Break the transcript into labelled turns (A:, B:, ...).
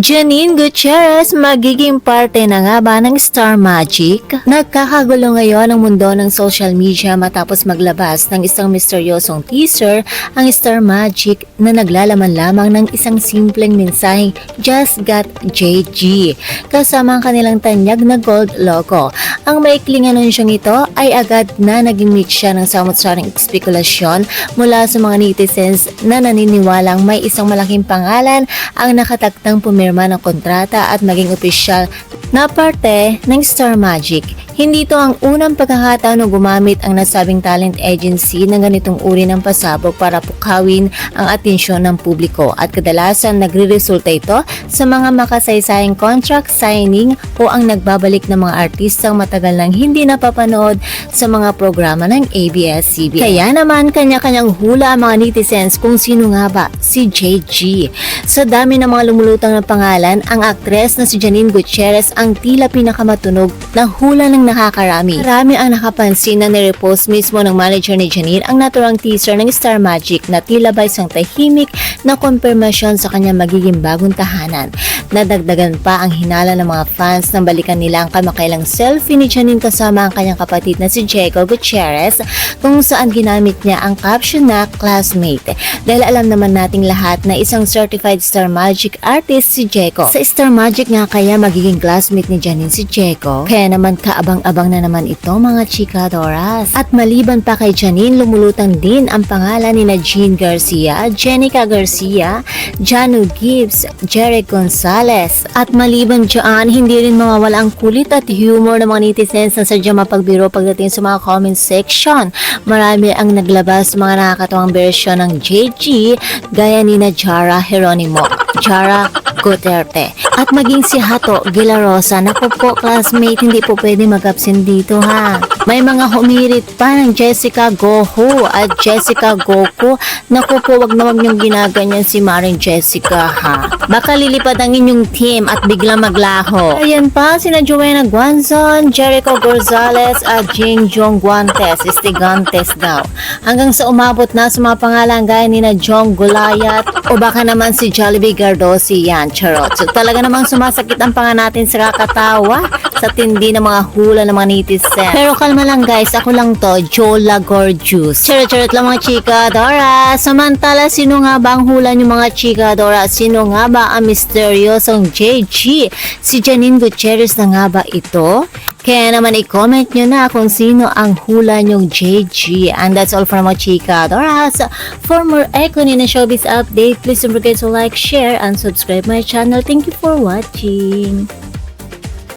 A: Janine Gutierrez magiging parte na nga ba ng Star Magic? Nagkakagulo ngayon ang mundo ng social media matapos maglabas ng isang misteryosong teaser ang Star Magic na naglalaman lamang ng isang simpleng mensaheng Just Got JG kasama ang kanilang tanyag na gold logo. Ang maikling anunsyong ito ay agad na naging meet siya ng samot-saring espekulasyon mula sa mga netizens na naniniwalang may isang malaking pangalan ang nakatakdang pumirma ng kontrata at maging opisyal na parte ng Star Magic. Hindi ito ang unang pagkakataon na gumamit ang nasabing talent agency ng ganitong uri ng pasabog para pukawin ang atensyon ng publiko at kadalasan nagre-resulta ito sa mga makasaysayang contract signing o ang nagbabalik ng mga artistang matagal nang hindi napapanood sa mga programa ng ABS-CBN. Kaya naman kanya-kanyang hula ang mga netizens kung sino nga ba si JG. Sa dami ng mga lumulutang na pangalan, ang aktres na si Janine Gutierrez ang tila pinakamatunog na hula ng nakakarami. Marami ang nakapansin na nirepost mismo ng manager ni Janine ang naturang teaser ng Star Magic na tila ba isang tahimik na konfirmasyon sa kanyang magiging bagong tahanan. Nadagdagan pa ang hinala ng mga fans na balikan nila ang kamakailang selfie ni Janine kasama ang kanyang kapatid na si Diego Gutierrez kung saan ginamit niya ang caption na classmate. Dahil alam naman nating lahat na isang certified Star Magic artist si Diego. Sa Star Magic nga kaya magiging classmate ni Janine si Diego. Kaya naman kaabang-abang na naman ito mga chikadoras. At maliban pa kay Janine, lumulutang din ang pangalan ni Jean Garcia, Jenica Garcia, Janu Gibbs, Jeric Gonzalez. At maliban dyan, hindi rin mawawala ang kulit at humor ng mga netizens na sadyang mapagbiro pagdating sa mga comment section. Marami ang naglabas mga nakakatawang bersyon ng JG gaya ni na Jara Geronimo, Jara Guterte at maging si Hato Gilarosa. Naku po classmate, hindi po pwede mag-absent dito ha. May mga humirit pa ng Jessica Goho at Jessica Goku. Naku po, wag na wag niyong ginaganyan si Maring Jessica ha. Baka lilipad ang inyong team at biglang maglaho. Ayan pa, sina Joanna Guanzon, Jericho Gonzalez at Jing Jong Guantes, Estigantes daw. Hanggang sa umabot na sa mga pangalan gaya ni na Jong Gulayat o baka naman si Jollibee Gardosi yan, charot. So talaga namang sumasakit ang panga natin sa kakatawa sa tindi ng mga hula ng mga netizens. Pero kalma lang guys, ako lang to, Jola Gorgeous. Charot-charot lang mga chika Dora. Samantala, sino nga ba ang hula niyo mga chika Dora? Sino nga ba ang misteryosong JG? Si Janine Gutierrez na nga ba ito? Kaya naman i-comment nyo na kung sino ang hula nyong JG. And that's all from mga chika Doras. For more Econy na showbiz update, please don't forget to like, share, and subscribe my channel. Thank you for watching.